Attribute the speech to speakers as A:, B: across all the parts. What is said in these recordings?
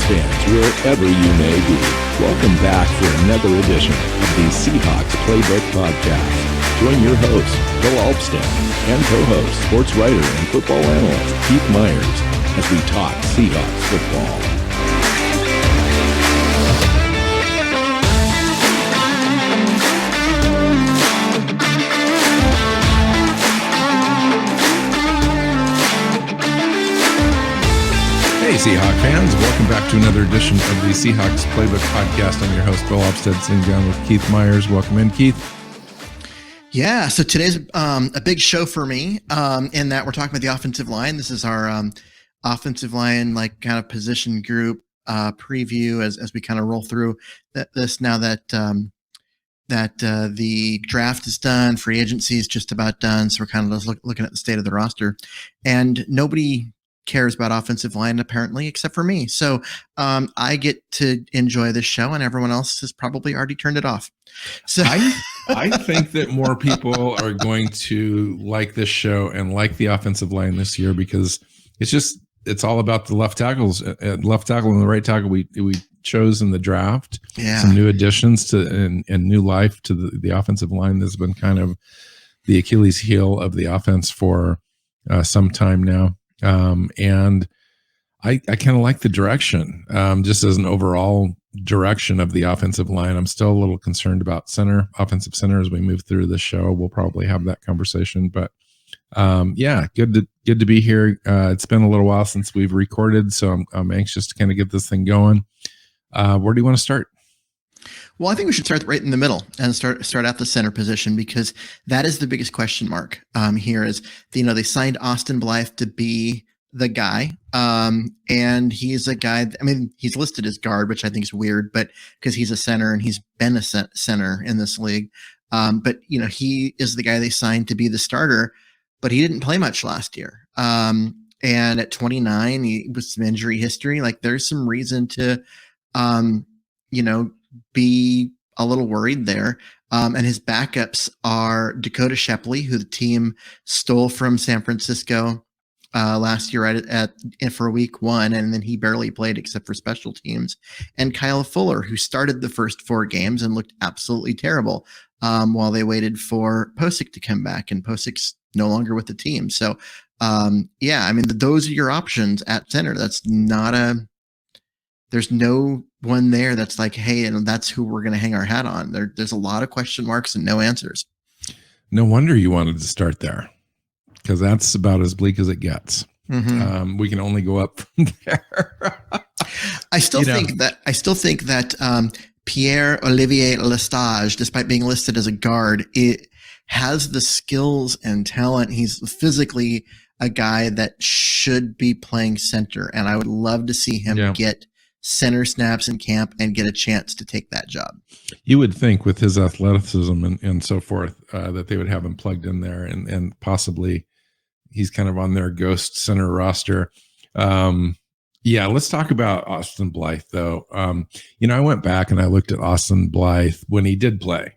A: Seahawks fans, wherever you may be, welcome back for another edition of the Seahawks Playbook Podcast. Join your host, Bill Alvstad, and co-host, sports writer and football analyst Keith Myers, as we talk Seahawks football. Hey Seahawks fans, welcome back to another edition of the Seahawks Playbook Podcast. I'm your host, Bill Alvstad, sitting down with Keith Myers. Welcome in, Keith.
B: Yeah, so today's a big show for me in that we're talking about the offensive line. This is our offensive line, like kind of position group preview as we kind of roll through this now that the draft is done, free agency is just about done. So we're kind of just looking at the state of the roster, and nobody cares about offensive line apparently except for me. So I get to enjoy this show, and everyone else has probably already turned it off. So
A: I think that more people are going to like this show and like the offensive line this year because it's all about the left tackles, left tackle and the right tackle we chose in the draft.
B: Yeah.
A: Some new additions to and new life to the offensive line that's been kind of the Achilles heel of the offense for some time now. And I kind of like the direction, just as an overall direction of the offensive line. I'm still a little concerned about offensive center as we move through this show. We'll probably have that conversation, but yeah, good to be here. It's been a little while since we've recorded, so I'm anxious to kind of get this thing going. Where do you want to start?
B: Well, I think we should start right in the middle and start at the center position, because that is the biggest question mark here. Is they signed Austin Blythe to be the guy, and he's a guy. I mean, he's listed as guard, which I think is weird, but because he's a center and he's been a center in this league. But he is the guy they signed to be the starter, but he didn't play much last year. And at 29, he with some injury history, like there's some reason to, be a little worried there. And his backups are Dakota, Shupley, who the team stole from San Francisco last year for week 1, and then he barely played except for special teams. And Kyle Fuller, who started the first 4 games and looked absolutely terrible while they waited for Posick to come back, and Posick's no longer with the team. So, those are your options at center. There's no one there that's like, hey, and that's who we're going to hang our hat on. There's a lot of question marks and no answers.
A: No wonder you wanted to start there, because that's about as bleak as it gets.
B: Mm-hmm.
A: We can only go up from there.
B: I still think that Pierre-Olivier Lestage, despite being listed as a guard, it has the skills and talent. He's physically a guy that should be playing center, and I would love to see him get center snaps in camp and get a chance to take that job.
A: You would think with his athleticism and so forth that they would have him plugged in there, and possibly he's kind of on their ghost center roster. Let's talk about Austin Blythe though. I went back and I looked at Austin Blythe when he did play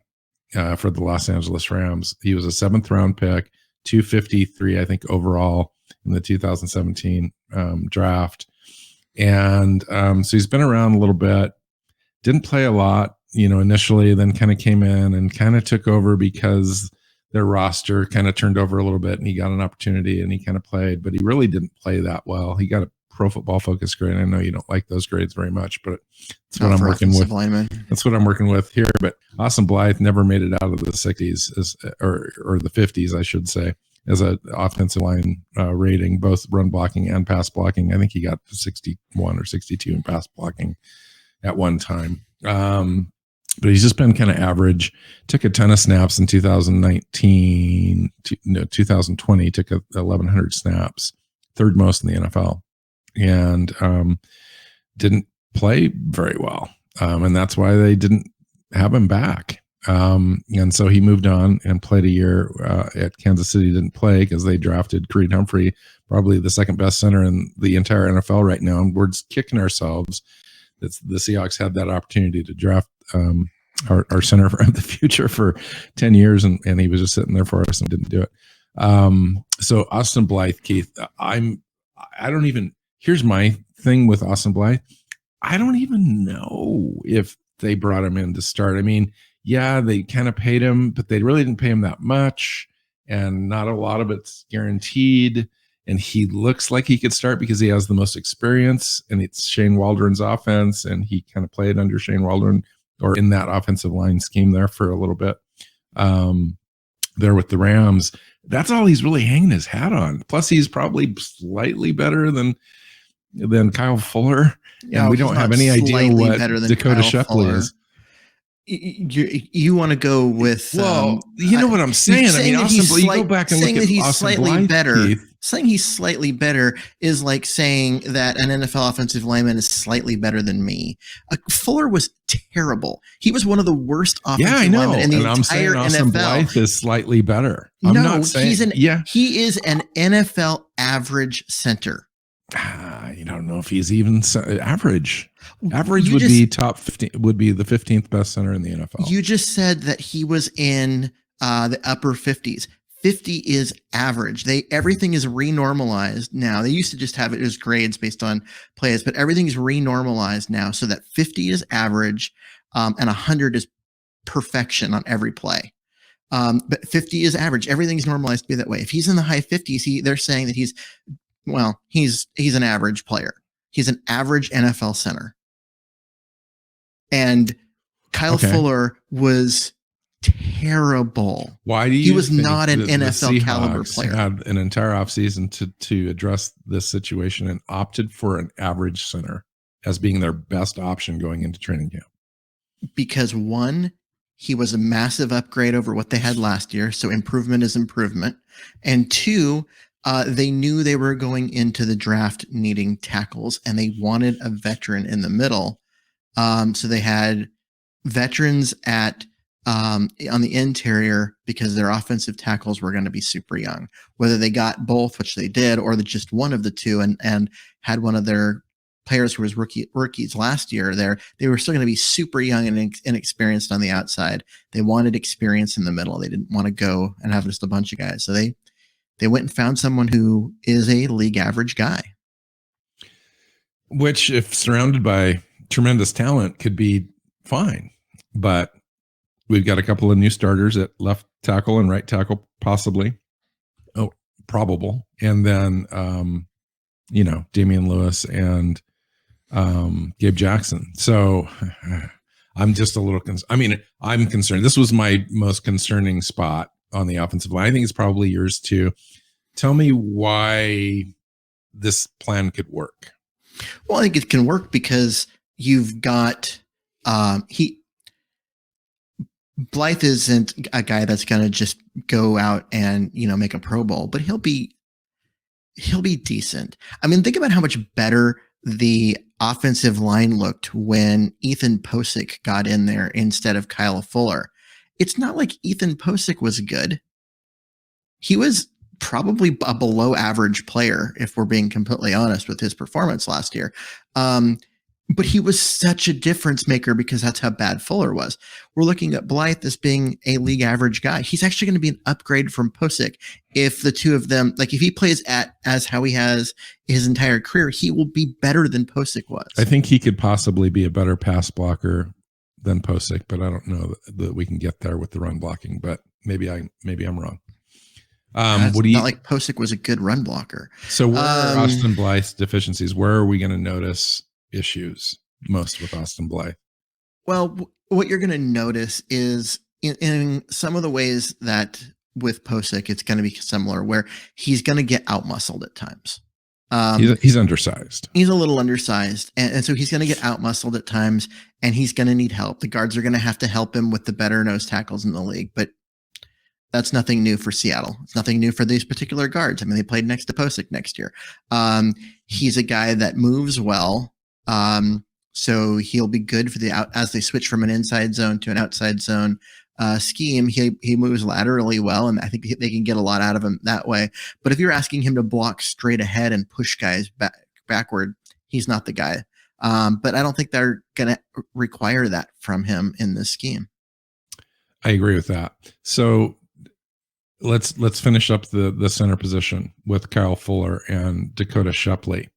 A: for the Los Angeles Rams. He was a 7th round pick, 253, I think, overall in the 2017 draft. And so he's been around a little bit, didn't play a lot, initially, then kind of came in and kind of took over because their roster kind of turned over a little bit, and he got an opportunity and he kind of played, but he really didn't play that well. He got a Pro Football Focus grade. I know you don't like those grades very much, but that's what I'm working with. That's what I'm working with here. But Austin Blythe never made it out of the 60s or the 50s, I should say, as an offensive line rating, both run blocking and pass blocking. I think he got 61 or 62 in pass blocking at one time. But he's just been kind of average. Took a ton of snaps in 2020, took 1,100 snaps, 3rd most in the NFL, and didn't play very well. And that's why they didn't have him back. And so he moved on and played a year at Kansas City. Didn't play because they drafted Creed Humphrey, probably the 2nd best center in the entire NFL right now. And we're just kicking ourselves that the Seahawks had that opportunity to draft our center of the future for 10 years, and he was just sitting there for us and didn't do it. So Austin Blythe, Keith, here's my thing with Austin Blythe. I don't even know if they brought him in to start. I mean, yeah, they kind of paid him, but they really didn't pay him that much, and not a lot of it's guaranteed. And he looks like he could start because he has the most experience, and it's Shane Waldron's offense, and he kind of played under Shane Waldron or in that offensive line scheme there for a little bit. There with the Rams, that's all he's really hanging his hat on. Plus, he's probably slightly better than Kyle Fuller, and we don't have any idea what Dakota Shupley is.
B: You want to go with?
A: Well, you know what I'm saying. I mean, Austin, you go back and look at
B: he's slightly
A: Blythe,
B: better.
A: Keith.
B: Saying he's slightly better is like saying that an NFL offensive lineman is slightly better than me. Fuller was terrible. He was one of the worst offensive linemen in the entire
A: I'm saying Austin
B: NFL.
A: Blythe is slightly better. I'm not saying
B: he is an NFL average center.
A: You don't know if he's even average. Average would be top 15. Would be the 15th best center in the NFL.
B: You just said that he was in the upper 50s. 50 is average. Everything is renormalized now. They used to just have it as grades based on plays, but everything is renormalized now so that 50 is average and 100 is perfection on every play. But 50 is average. Everything's normalized to be that way. If he's in the high 50s, they're saying that he's an average player. He's an average NFL center. And Kyle Fuller was terrible.
A: Why do you?
B: He was not an NFL caliber player.
A: Had an entire offseason to address this situation and opted for an average center as being their best option going into training camp.
B: Because one, he was a massive upgrade over what they had last year, so improvement is improvement. And two, they knew they were going into the draft needing tackles, and they wanted a veteran in the middle. So they had veterans on the interior because their offensive tackles were going to be super young. Whether they got both, which they did, or just one of the two, and had one of their players who was rookies last year there, they were still going to be super young and inexperienced on the outside. They wanted experience in the middle. They didn't want to go and have just a bunch of guys. So they went and found someone who is a league average guy.
A: Which, if surrounded by tremendous talent, could be fine. But we've got a couple of new starters at left tackle and right tackle, possibly. Oh, probable. And then, Damian Lewis and Gabe Jackson. So I'm just a little concerned. I'm concerned. This was my most concerning spot on the offensive line. I think it's probably yours too. Tell me why this plan could work.
B: Well, I think it can work because you've got Blythe isn't a guy that's going to just go out and, make a Pro Bowl, but he'll be decent. I mean, think about how much better the offensive line looked when Ethan Posick got in there instead of Kyle Fuller. It's not like Ethan Posick was good. He was probably a below average player, if we're being completely honest with his performance last year. But he was such a difference maker because that's how bad Fuller was. We're looking at Blythe as being a league average guy. He's actually going to be an upgrade from Posick. If the two of them, if he plays as how he has his entire career, he will be better than Posick was.
A: I think he could possibly be a better pass blocker than Posick, but I don't know that we can get there with the run blocking, but maybe I'm wrong.
B: Not like Posick was a good run blocker.
A: So where are Austin Blythe's deficiencies? Where are we going to notice issues most with Austin Blythe?
B: Well, what you're going to notice is in some of the ways that with Posick, it's going to be similar, where he's going to get outmuscled at times.
A: He's undersized.
B: He's a little undersized. And so he's going to get outmuscled at times, and he's going to need help. The guards are going to have to help him with the better nose tackles in the league, but that's nothing new for Seattle. It's nothing new for these particular guards. I mean, they played next to Posick next year. He's a guy that moves well. So he'll be good for as they switch from an inside zone to an outside zone scheme. He moves laterally well, and I think they can get a lot out of him that way. But if you're asking him to block straight ahead and push guys backward, he's not the guy. But I don't think they're going to require that from him in this scheme.
A: I agree with that. So let's finish up the center position with Kyle Fuller and Dakota Shupley.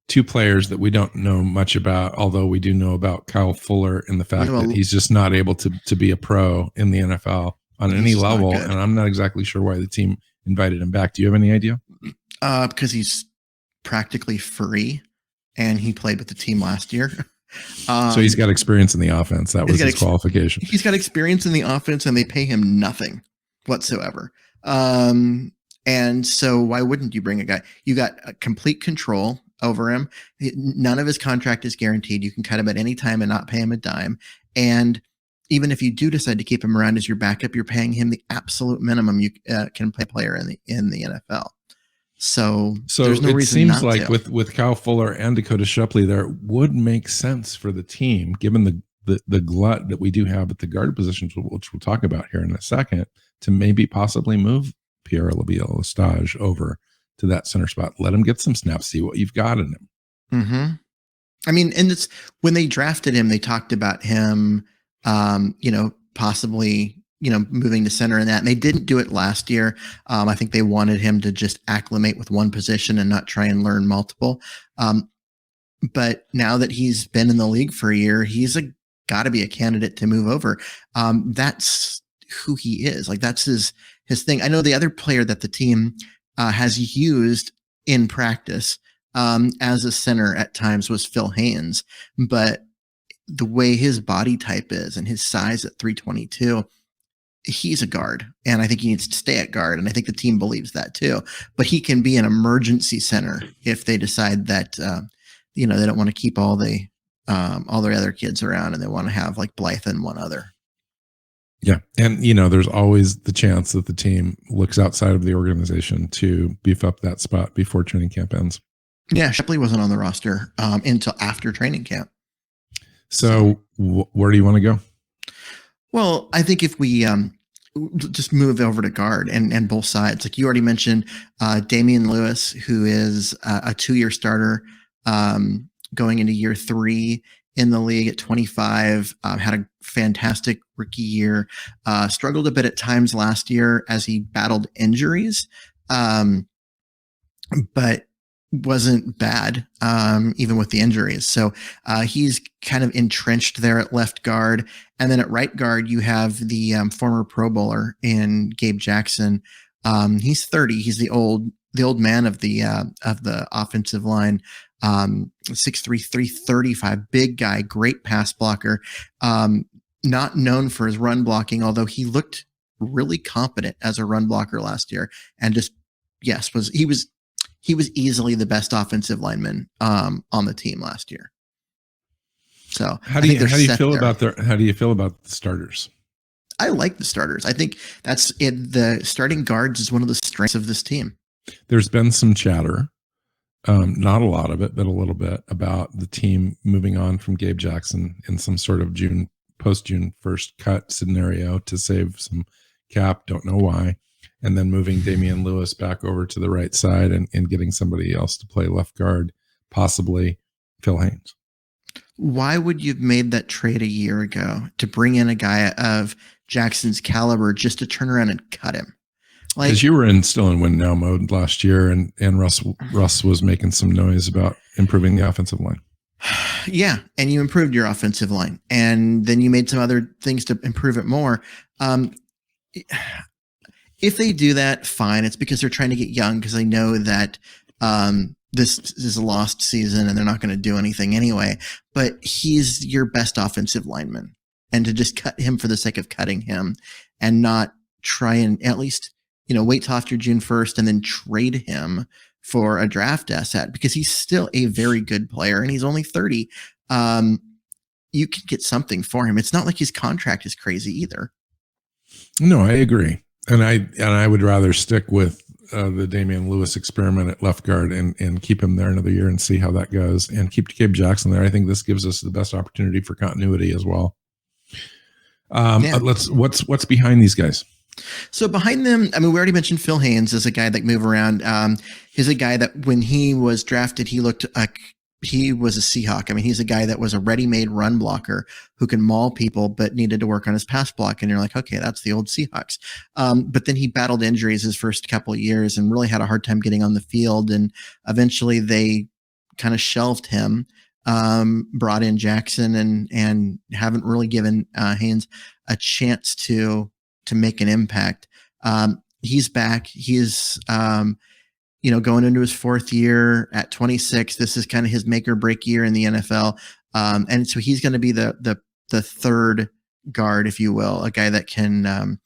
A: two players that we don't know much about, although we do know about Kyle Fuller and the fact that he's just not able to be a pro in the NFL on any level. And I'm not exactly sure why the team invited him back. Do you have any idea?
B: Because he's practically free and he played with the team last year.
A: So he's got experience in the offense. That was his qualification.
B: He's got experience in the offense and they pay him nothing whatsoever. And so why wouldn't you bring a guy? You got complete control over him. None of his contract is guaranteed. You can cut him at any time and not pay him a dime. And even if you do decide to keep him around as your backup, you're paying him the absolute minimum you can play player in the NFL. So there's no reason
A: it seems
B: not
A: like
B: to.
A: with Kyle Fuller and Dakota Shupley, there would make sense for the team, given the glut that we do have at the guard positions, which we'll talk about here in a second, to maybe possibly move Bill Alvstad over to that center spot. Let him get some snaps, see what you've got in him.
B: Mm-hmm. I mean, and it's when they drafted him, they talked about him, possibly, moving to center and that, and they didn't do it last year. I think they wanted him to just acclimate with one position and not try and learn multiple. But now that he's been in the league for a year, he's got to be a candidate to move over. That's who he is. Like that's his thing. I know the other player that the team has used in practice as a center at times was Phil Haynes, but the way his body type is and his size at 322, he's a guard, and I think he needs to stay at guard, and I think the team believes that too. But he can be an emergency center if they decide that they don't want to keep all their other kids around, and they want to have like Blythe and one other.
A: Yeah, and there's always the chance that the team looks outside of the organization to beef up that spot before training camp ends.
B: Yeah, Shupley wasn't on the roster until after training camp.
A: So where do you want to go?
B: Well, I think if we just move over to guard and both sides, like you already mentioned, Damian Lewis, who is a 2-year starter going into year 3 in the league at 25, had a fantastic rookie year, struggled a bit at times last year as he battled injuries, but wasn't bad even with the injuries. So he's kind of entrenched there at left guard. And then at right guard, you have the former Pro Bowler in Gabe Jackson. He's 30. He's the old man of the offensive line. 6'3", 335, big guy, great pass blocker. Not known for his run blocking, although he looked really competent as a run blocker last year. And he was easily the best offensive lineman on the team last year. So
A: how do you feel about the starters?
B: I like the starters. I think that's it. The starting guards is one of the strengths of this team.
A: There's been some chatter, not a lot of it, but a little bit, about the team moving on from Gabe Jackson in some sort of post-June 1st cut scenario to save some cap. Don't know why. And then moving Damien Lewis back over to the right side and getting somebody else to play left guard, possibly Phil Haynes.
B: Why would you have made that trade a year ago to bring in a guy of Jackson's caliber just to turn around and cut him?
A: Because you were still in win now mode last year, and Russ was making some noise about improving the offensive line.
B: Yeah, and you improved your offensive line, and then you made some other things to improve it more. If they do that, fine. It's because they're trying to get young, because they know that this is a lost season and they're not going to do anything anyway. But he's your best offensive lineman, and to just cut him for the sake of cutting him and not try and at least wait till after June 1st and then trade him for a draft asset, because he's still a very good player and he's only 30. You could get something for him. It's not like his contract is crazy either.
A: No, I agree. And I would rather stick with the Damian Lewis experiment at left guard and keep him there another year and see how that goes, and keep Gabe Jackson there. I think this gives us the best opportunity for continuity as well. What's behind these guys?
B: So behind them, I mean, we already mentioned Phil Haynes as a guy that move around. He's a guy that when he was drafted, he looked like he was a Seahawk. I mean, he's a guy that was a ready-made run blocker who can maul people, but needed to work on his pass block. And you're like, okay, that's the old Seahawks. But then he battled injuries his first couple of years and really had a hard time getting on the field. And eventually they kind of shelved him, brought in Jackson and haven't really given Haynes a chance to make an impact. He's back. He's, going into his fourth year at 26. This is kind of his make or break year in the NFL. And so he's going to be the third guard, if you will, a guy that can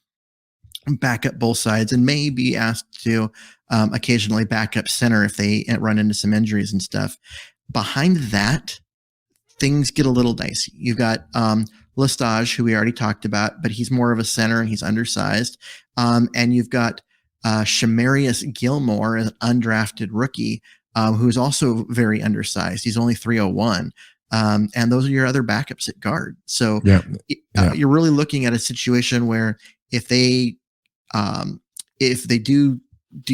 B: back up both sides and may be asked to occasionally back up center if they run into some injuries and stuff. Behind that, things get a little dicey. You've got Lestage, who we already talked about, but he's more of a center and he's undersized. And you've got Shamarius Gilmore, an undrafted rookie, who's also very undersized. He's only 301. And those are your other backups at guard. So you're really looking at a situation where if they do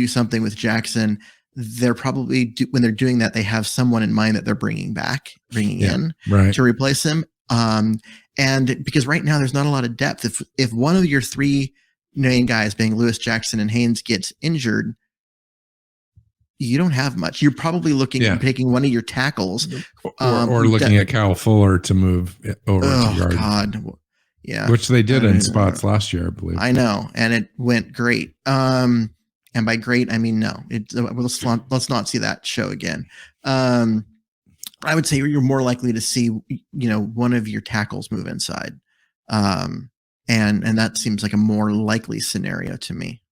B: something with Jackson, they're probably when they're doing that, they have someone in mind that they're bringing in to replace him. And because right now there's not a lot of depth. If one of your three main guys, being Lewis, Jackson, and Haynes, gets injured, you don't have much. You're probably looking at taking one of your tackles,
A: or looking at Kyle Fuller to move over to guard. God.
B: Yeah,
A: which they did in spots last year, I believe.
B: I know, and it went great. And by great, I mean no. Let's not see that show again. I would say you're more likely to see, one of your tackles move inside, and that seems like a more likely scenario to me.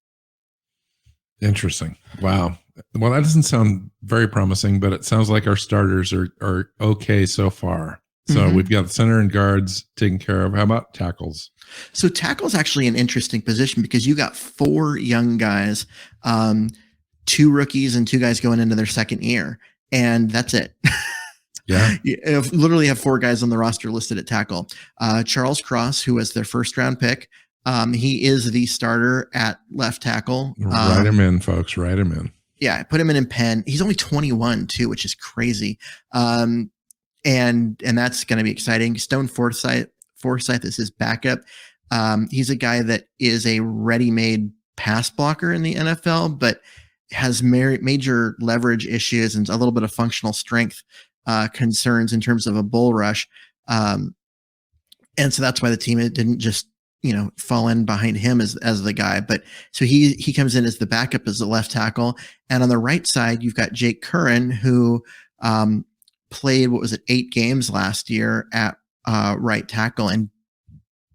A: Interesting. Wow. Well, that doesn't sound very promising, but it sounds like our starters are okay so far. So we've got center and guards taken care of. How about tackles?
B: So tackle's actually an interesting position because you got 4 young guys, 2 rookies and 2 guys going into their second year, and that's it.
A: Yeah.
B: You literally have 4 guys on the roster listed at tackle. Charles Cross, who was their first round pick. He is the starter at left tackle.
A: Write him in, folks. Write him in.
B: Yeah, put him in pen. He's only 21 too, which is crazy. And that's going to be exciting. Stone Forsythe is his backup. He's a guy that is a ready-made pass blocker in the NFL, but has major leverage issues and a little bit of functional strength concerns in terms of a bull rush. And so that's why the team didn't just fall in behind him as the guy. But so he comes in as the backup as the left tackle. And on the right side, you've got Jake Curran, who played, 8 games last year at right tackle and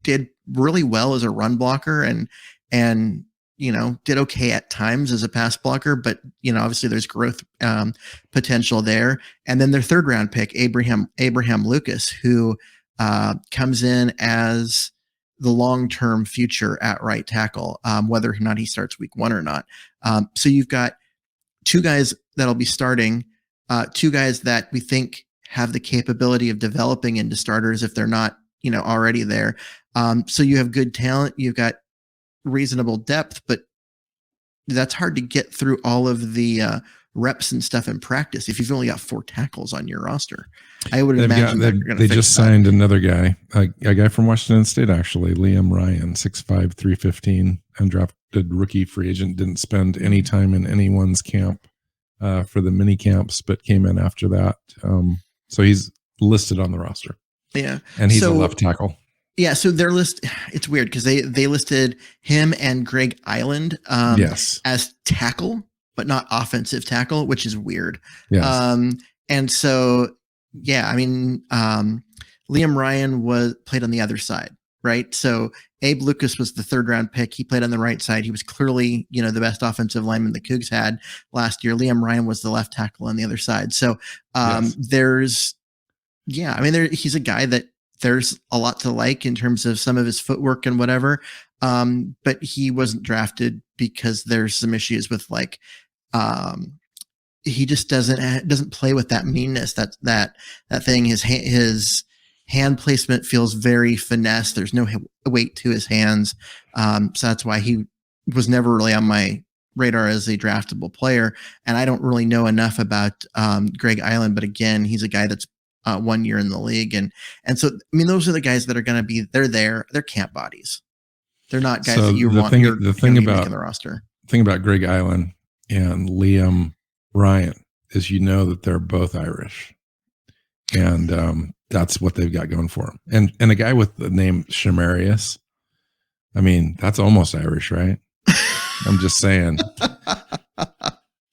B: did really well as a run blocker and did okay at times as a pass blocker, but obviously there's growth potential there. And then their third round pick, Abraham Lucas, who comes in as the long-term future at right tackle, whether or not he starts week 1 or not. So you've got 2 guys that'll be starting, 2 guys that we think have the capability of developing into starters if they're not, already there. So you have good talent, you've got reasonable depth, but that's hard to get through all of the reps and stuff in practice if you've only got 4 tackles on your roster. I would imagine
A: they just signed another guy, a guy from Washington State, actually, Liam Ryan, 6'5", 315, undrafted rookie free agent, didn't spend any time in anyone's camp for the mini camps, but came in after that. So he's listed on the roster.
B: Yeah.
A: And he's a left tackle.
B: Yeah, so their list, it's weird because they listed him and Greg Island as tackle, but not offensive tackle, which is weird.
A: Yes.
B: And so, yeah, I mean, Liam Ryan played on the other side, right? So Abe Lucas was the third round pick. He played on the right side. He was clearly, the best offensive lineman the Cougs had last year. Liam Ryan was the left tackle on the other side. So he's a guy that there's a lot to like in terms of some of his footwork and whatever. But he wasn't drafted because there's some issues with he just doesn't play with that meanness, that thing. His hand placement feels very finesse. There's no weight to his hands. So that's why he was never really on my radar as a draftable player. And I don't really know enough about Greg Island, but again, he's a guy that's 1 year in the league. And so, I mean, those are the guys that are going to be, they're camp bodies. They're not guys that you want
A: the thing about
B: the roster.
A: Thing about Greg Island and Liam Ryan is that they're both Irish, and that's what they've got going for them. And a guy with the name Shamarius, I mean, that's almost Irish, right? I'm just saying.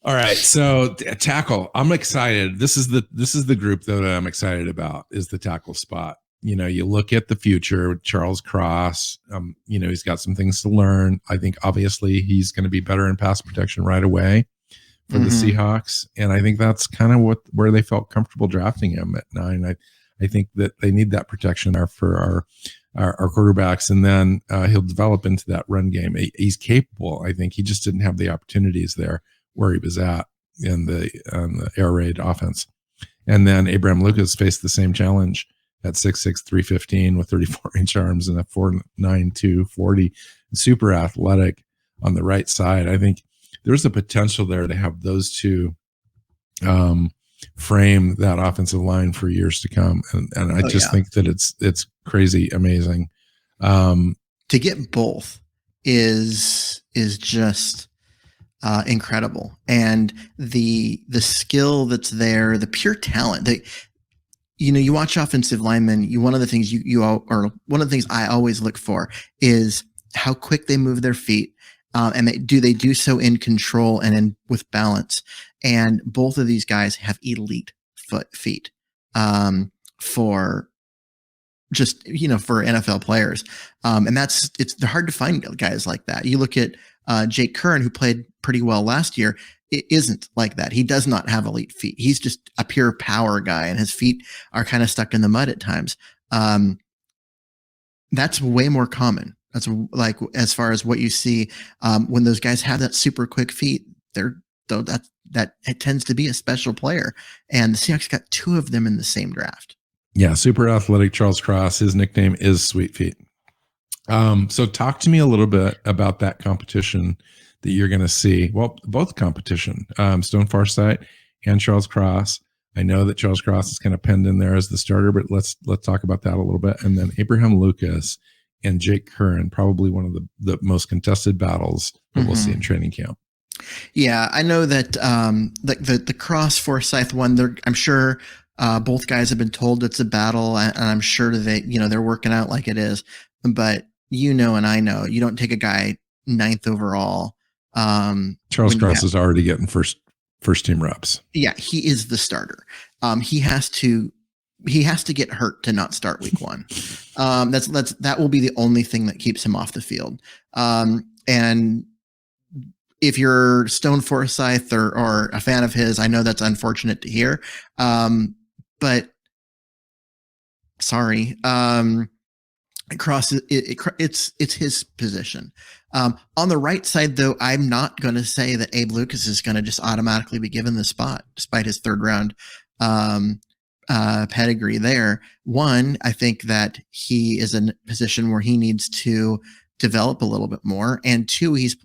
A: All right, so tackle. I'm excited. This is the group that I'm excited about, is the tackle spot. You look at the future, Charles Cross. He's got some things to learn. I think obviously he's going to be better in pass protection right away for the Seahawks, and I think that's kind of where they felt comfortable drafting him at 9. I think that they need that protection for our quarterbacks, and then he'll develop into that run game. He's capable. I think he just didn't have the opportunities there where he was at in the air raid offense. And then Abraham Lucas faced the same challenge at 6'6", 315 with 34-inch arms and a 4'9", 240. Super athletic on the right side. I think there's a potential there to have those two frame that offensive line for years to come. And I think that it's crazy amazing.
B: To get both is just incredible. And the skill that's there, the pure talent that, you watch offensive linemen, one of the things one of the things I always look for is how quick they move their feet. And they do so in control and with balance. And both of these guys have elite feet for just, for NFL players. And it's hard to find guys like that. You look at Jake Curran, who played pretty well last year. It isn't like that. He does not have elite feet. He's just a pure power guy, and his feet are kind of stuck in the mud at times. That's way more common. That's like, as far as what you see when those guys have that super quick feet, that it tends to be a special player. And the Seahawks got 2 of them in the same draft.
A: Yeah, super athletic Charles Cross. His nickname is Sweet Feet. So talk to me a little bit about that competition that you're going to see. Well, both competition, Stone Farsight and Charles Cross. I know that Charles Cross is kind of penned in there as the starter, but let's talk about that a little bit. And then Abraham Lucas and Jake Curran, probably one of the most contested battles that we'll see in training camp.
B: Yeah, I know that the Cross Forsyth one, I'm sure both guys have been told it's a battle, and I'm sure that they're working out like it is. But and I know, you don't take a guy 9th overall.
A: Charles Cross is already getting first team reps.
B: Yeah, he is the starter. He has to get hurt to not start week 1. That will be the only thing that keeps him off the field. And if you're Stone Forsyth or a fan of his, I know that's unfortunate to hear. But sorry. Cross, it's his position. On the right side, though, I'm not going to say that Abe Lucas is going to just automatically be given the spot, despite his 3rd round pedigree there. One, I think that he is in a position where he needs to develop a little bit more, and 2, he's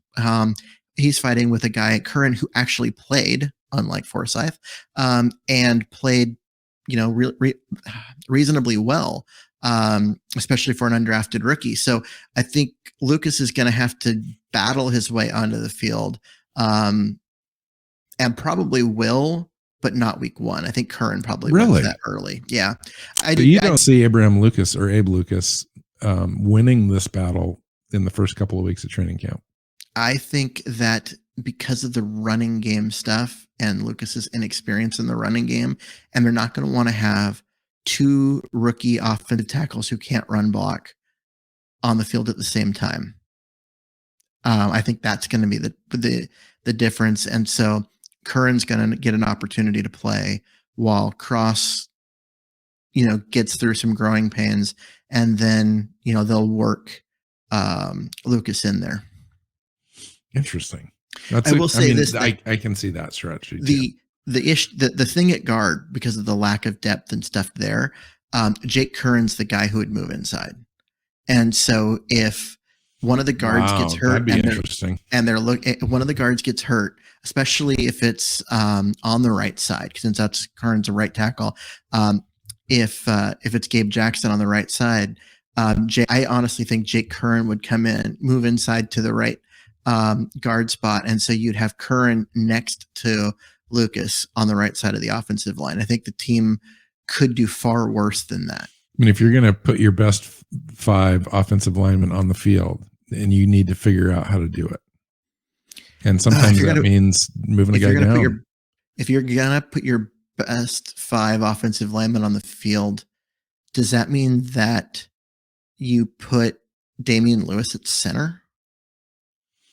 B: fighting with a guy, Curran, who actually played, unlike Forsyth, and played, reasonably well. Especially for an undrafted rookie. So I think Lucas is going to have to battle his way onto the field, and probably will, but not week 1. I think Curran probably wins that early. Yeah.
A: You don't see Abraham Lucas or Abe Lucas winning this battle in the first couple of weeks of training camp.
B: I think that because of the running game stuff and Lucas's inexperience in the running game, and they're not going to want to have 2 rookie offensive tackles who can't run block on the field at the same time. I think that's going to be the difference. And so Curran's going to get an opportunity to play while Cross, gets through some growing pains, and then, they'll work Lucas in there.
A: Interesting.
B: I
A: can see that strategy.
B: The thing at guard, because of the lack of depth and stuff there, Jake Curran's the guy who would move inside. And so if one of the guards gets hurt, one of the guards gets hurt, especially if it's on the right side, since that's Curran's a right tackle. If it's Gabe Jackson on the right side, I honestly think Jake Curran would come in, move inside to the right guard spot, and so you'd have Curran next to Lucas on the right side of the offensive line. I think the team could do far worse than that.
A: I mean, if you're going to put your best 5 offensive linemen on the field, and you need to figure out how to do it. And sometimes that means moving a guy down.
B: If you're going to put your best 5 offensive linemen on the field, does that mean that you put Damian Lewis at center?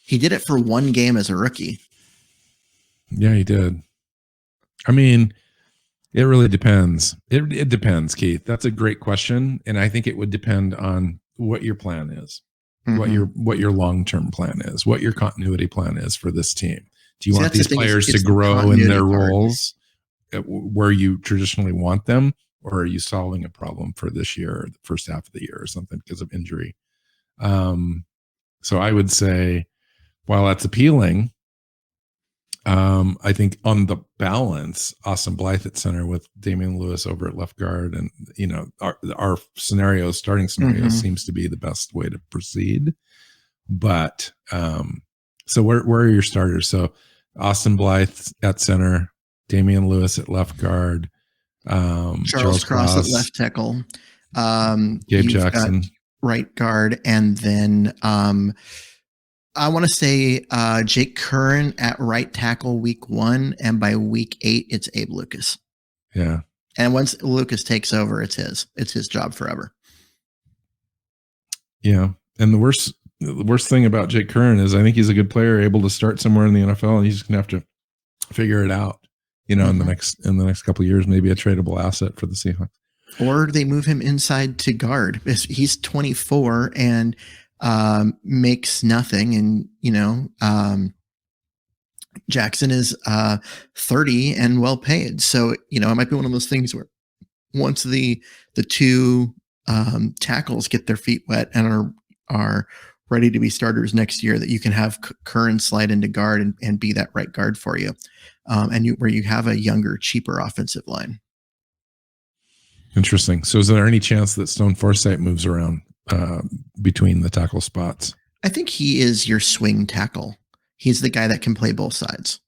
B: He did it for 1 game as a rookie.
A: Yeah, he did. I mean, it really depends. It depends, Keith. That's a great question. And I think it would depend on what your plan is, what your long-term plan is, what your continuity plan is for this team. Do you want these players to grow in their roles where you traditionally want them, or are you solving a problem for this year or the first half of the year or something because of injury? So I would say, while that's appealing, I think on the balance, Austin Blythe at center with Damian Lewis over at left guard, and our starting scenario seems to be the best way to proceed. But so where are your starters? So Austin Blythe at center, Damian Lewis at left guard,
B: Charles Cross at left tackle,
A: Gabe Jackson
B: right guard, and then I want to say Jake Curran at right tackle week 1, and by week 8 it's Abe Lucas.
A: Yeah.
B: And once Lucas takes over, it's his job forever.
A: Yeah. And the worst thing about Jake Curran is I think he's a good player, able to start somewhere in the NFL, and he's just gonna have to figure it out, in the next couple of years, maybe a tradable asset for the Seahawks.
B: Or they move him inside to guard. He's 24 and makes nothing, and Jackson is 30 and well paid. So it might be one of those things where once the 2 tackles get their feet wet and are ready to be starters next year, that you can have Curran slide into guard and be that right guard for you, where you have a younger, cheaper offensive line.
A: Interesting. So is there any chance that Stone Forsythe moves around between the tackle spots?
B: I think he is your swing tackle. He's the guy that can play both sides.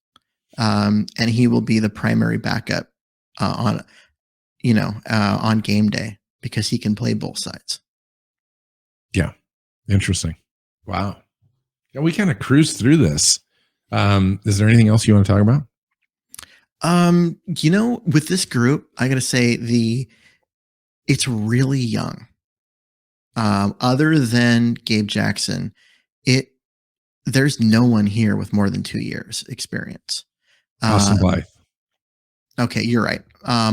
B: And he will be the primary backup on game day because he can play both sides.
A: Yeah. Interesting. Wow. Yeah, we kind of cruised through this. Is there anything else you want to talk about?
B: With this group, I got to say it's really young. Other than Gabe Jackson, there's no one here with more than 2 years experience.
A: Austin Blythe.
B: Okay, you're right.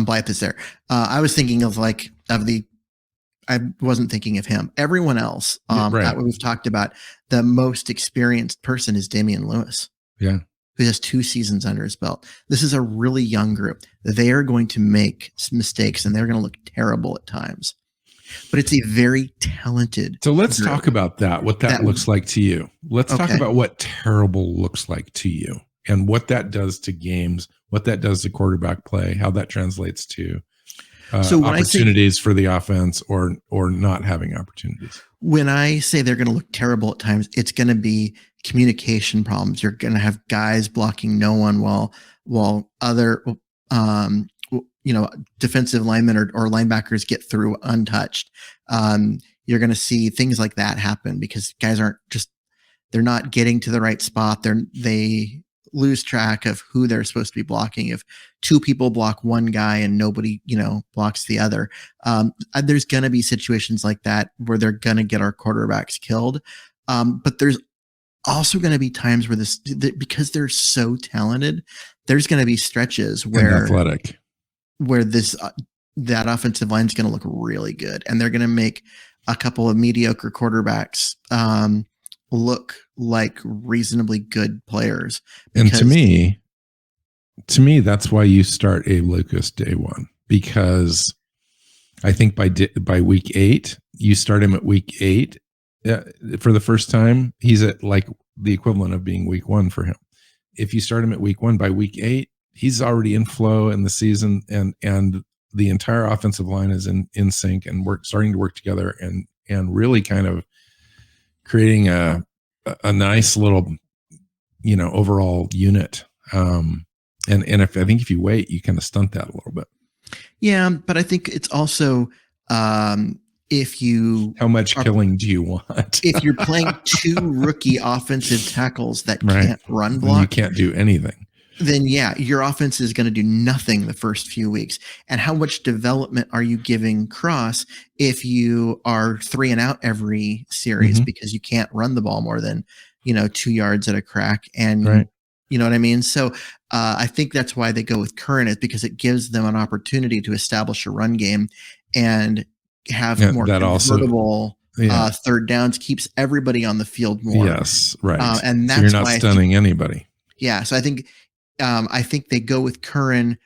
B: Blythe is there. I was thinking I wasn't thinking of him. Everyone else that we've talked about, the most experienced person is Damian Lewis.
A: Yeah.
B: Who has 2 seasons under his belt. This is a really young group. They are going to make mistakes and they're going to look terrible at times. But it's a very talented.
A: So let's talk about that, what that looks like to you. Let's talk about what terrible looks like to you and what that does to games, what that does to quarterback play, how that translates to opportunities for the offense or not having opportunities.
B: When I say they're going to look terrible at times, it's going to be communication problems. You're going to have guys blocking no one while other defensive linemen or linebackers get through untouched. You're going to see things like that happen because guys they're not getting to the right spot. They lose track of who they're supposed to be blocking. If 2 people block one guy and nobody, blocks the other, there's going to be situations like that where they're going to get our quarterbacks killed. But there's also going to be times where because they're so talented, there's going to be stretches where
A: athletic,
B: where that offensive line is going to look really good, and they're going to make a couple of mediocre quarterbacks look like reasonably good players.
A: And to me, that's why you start Abe Lucas day 1, because I think by week 8, you start him at week 8 for the first time. He's at like the equivalent of being week 1 for him. If you start him at week 1, by week 8, he's already in flow in the season, and the entire offensive line is in sync and starting to work together and really kind of creating a nice little, overall unit. And if I think if you wait, you kind of stunt that a little bit.
B: Yeah, but I think it's also if you
A: how much killing do you want?
B: If you're playing two rookie offensive tackles that can't run block,
A: and you can't do anything.
B: Then yeah, your offense is going to do nothing the first few weeks. And how much development are you giving Cross if you are 3 and out every series because you can't run the ball more than 2 yards at a crack? And you know what I mean? So I think that's why they go with Curran, is because it gives them an opportunity to establish a run game and have more convertible third downs, keeps everybody on the field more.
A: Yes, right.
B: And that's
A: so you're not stunning anybody.
B: Yeah. So I think they go with Curran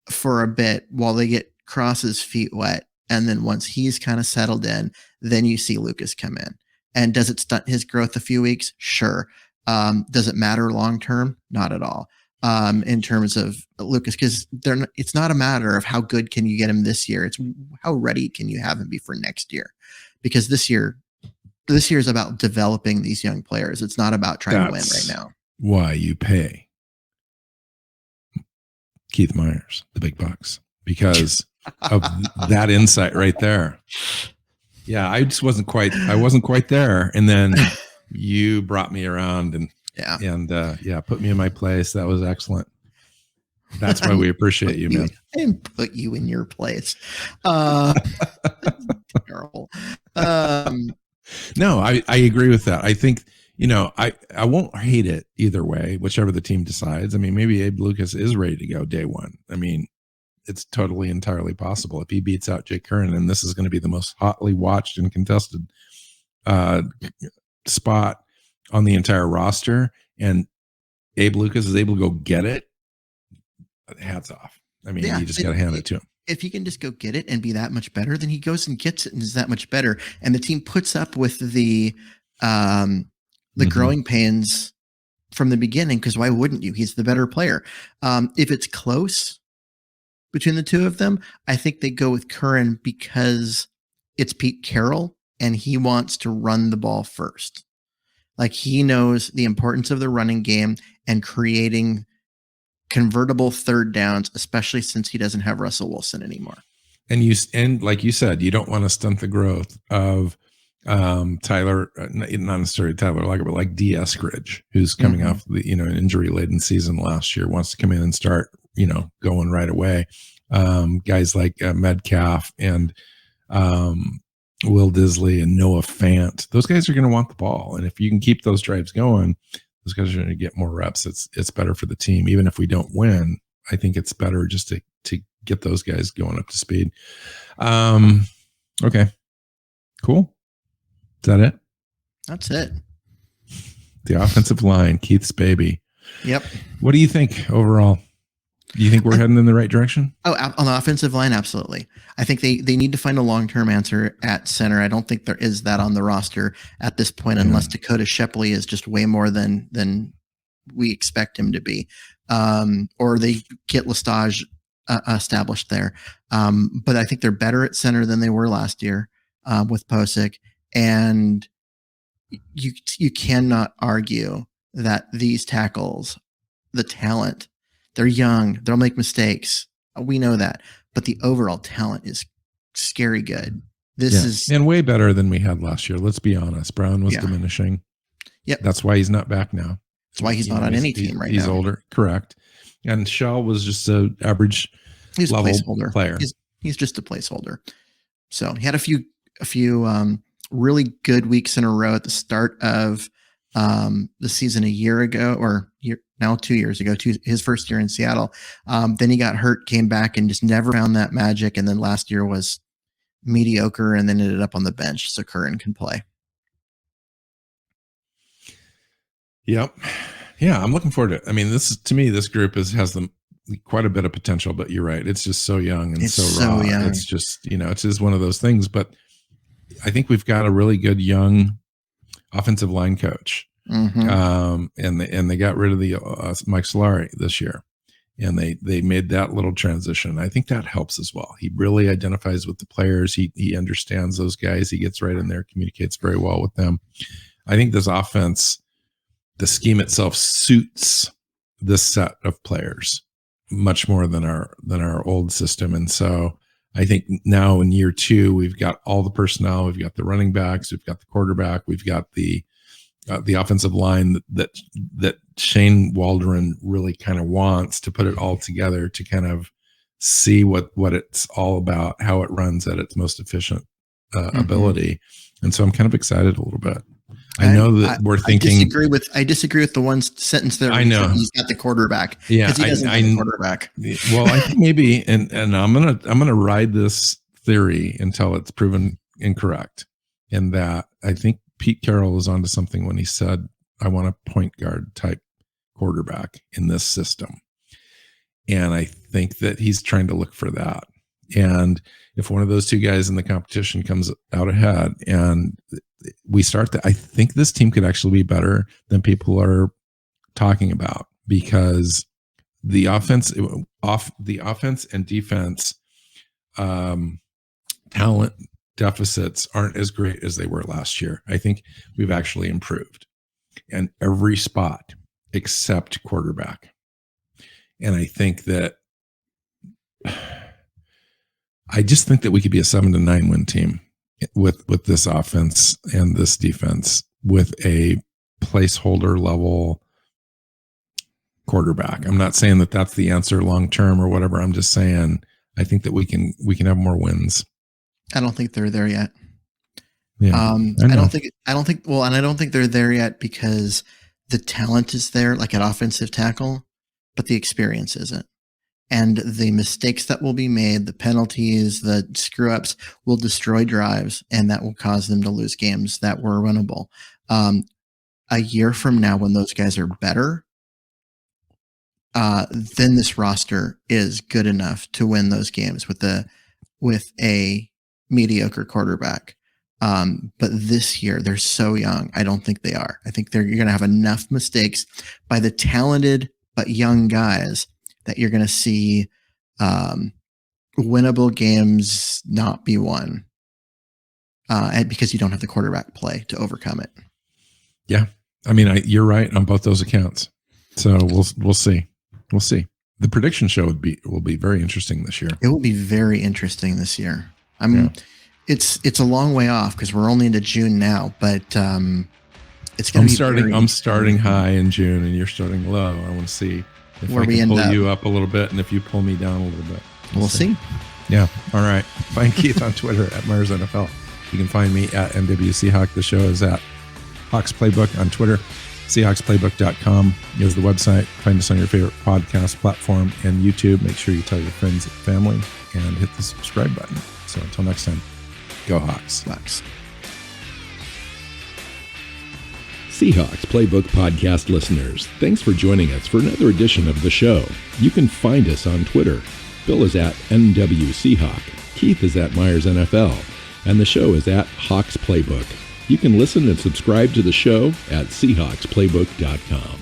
B: for a bit while they get Cross's feet wet. And then once he's kind of settled in, then you see Lucas come in. And does it stunt his growth a few weeks? Sure. Does it matter long-term? Not at all. In terms of Lucas, because it's not a matter of how good can you get him this year. It's how ready can you have him be for next year? Because this year is about developing these young players. It's not about trying to win right now.
A: Why you pay Keith Myers the big bucks, because of that insight right there. Yeah, I wasn't quite there, and then you brought me around and put me in my place. That was excellent. That's why we appreciate you, man.
B: I didn't put you in your place. Terrible.
A: No, I agree with that. I think, I won't hate it either way, whichever the team decides. I mean, maybe Abe Lucas is ready to go day one. I mean, it's totally entirely possible if he beats out Jake Curran, and this is going to be the most hotly watched and contested spot on the entire roster, and Abe Lucas is able to go get it. Hats off. I mean, you just got to hand it to him.
B: If he can just go get it and be that much better, then he goes and gets it and is that much better. And the team puts up with the growing pains from the beginning, because why wouldn't you? He's the better player. If it's close between the two of them, I think they go with Curran because it's Pete Carroll and he wants to run the ball first. Like, he knows the importance of the running game and creating convertible third downs, especially since he doesn't have Russell Wilson anymore.
A: And like you said, you don't want to stunt the growth of Tyler, not necessarily Tyler Lockett, but like D. Eskridge, who's coming off the an injury-laden season last year, wants to come in and start going right away. Guys like Metcalf and Will Disley and Noah Fant, those guys are going to want the ball, and if you can keep those drives going, those guys are going to get more reps. It's better for the team. Even if we don't win, I think it's better just to get those guys going up to speed. Okay, cool. Is that it?
B: That's it.
A: The offensive line, Keith's baby.
B: Yep.
A: What do you think overall? Do you think we're heading in the right direction?
B: Oh, on the offensive line, absolutely. I think they need to find a long-term answer at center. I don't think there is that on the roster at this point, unless Dakota Shupley is just way more than we expect him to be, or they get Lestage established there. But I think they're better at center than they were last year with Posick, and you cannot argue that these tackles, the talent. They're young. They'll make mistakes. We know that. But the overall talent is scary good. This is
A: and way better than we had last year. Let's be honest. Brown was diminishing.
B: Yep.
A: That's why he's not back now.
B: That's why he's not on any team right now.
A: He's older. Correct. And Shell was just an average level player.
B: He's just a placeholder. So he had a few really good weeks in a row at the start of the season a year ago, now 2 years ago, his first year in Seattle. Then he got hurt, came back, and just never found that magic. And then last year was mediocre, and then ended up on the bench so Curran can play.
A: Yep. Yeah, I'm looking forward to it. I mean, this group has quite a bit of potential, but you're right. It's just so young and so raw. Young. It's just, it's just one of those things. But I think we've got a really good young offensive line coach. And they got rid of the Mike Solari this year, and they made that little transition. I think that helps as well. He really identifies with the players. He understands those guys. He gets right in there, communicates very well with them. I think this offense, the scheme itself suits this set of players. much more than our old system. And so I think now in year 2, we've got all the personnel, we've got the running backs, we've got the quarterback, we've got the offensive line that Shane Waldron really kind of wants to put it all together to kind of see what it's all about, how it runs at its most efficient ability. And so I'm kind of excited a little bit. I know that we're thinking.
B: I disagree with the one sentence there.
A: I know
B: he's got the quarterback.
A: Yeah,
B: because he doesn't have the quarterback.
A: Well, I think maybe, and I'm gonna ride this theory until it's proven incorrect. In that, I think Pete Carroll is onto something when he said, "I want a point guard type quarterback in this system," and I think that he's trying to look for that. And if one of those two guys in the competition comes out ahead and we start I think this team could actually be better than people are talking about, because the offense and defense talent deficits aren't as great as they were last year. I think we've actually improved in every spot except quarterback. And I think that I just think that we could be a 7-9 win team with this offense and this defense with a placeholder level quarterback. I'm not saying that that's the answer long term or whatever. I'm just saying I think that we can have more wins.
B: I don't think they're there yet.
A: Yeah,
B: I don't think they're there yet because the talent is there, like at offensive tackle, but the experience isn't. And the mistakes that will be made, the penalties, the screw ups will destroy drives, and that will cause them to lose games that were winnable. A year from now, when those guys are better, then this roster is good enough to win those games with a mediocre quarterback. But this year they're so young. I don't think they are. I think you're going to have enough mistakes by the talented but young guys that you're going to see winnable games not be won, and because you don't have the quarterback play to overcome it.
A: Yeah, I mean, you're right on both those accounts. So we'll see. We'll see. The prediction show will be very interesting this year.
B: It will be very interesting this year. It's a long way off because we're only into June now, but it's going to be.
A: I'm starting high in June, and you're starting low. I want to see if
B: where
A: I
B: we
A: can
B: end
A: pull
B: up.
A: you up a little bit, and if you pull me down a little bit.
B: We'll see.
A: Yeah. All right. Find Keith on Twitter at Myers NFL. You can find me at NWC Hawk. The show is at Hawks Playbook on Twitter. Seahawksplaybook.com is the website. Find us on your favorite podcast platform and YouTube. Make sure you tell your friends and family and hit the subscribe button. So until next time, go Hawks.
B: Hawks.
C: Seahawks Playbook Podcast listeners, thanks for joining us for another edition of the show. You can find us on Twitter. Bill is at NWCHawk, Keith is at Myers NFL, and the show is at Hawks Playbook. You can listen and subscribe to the show at SeahawksPlaybook.com.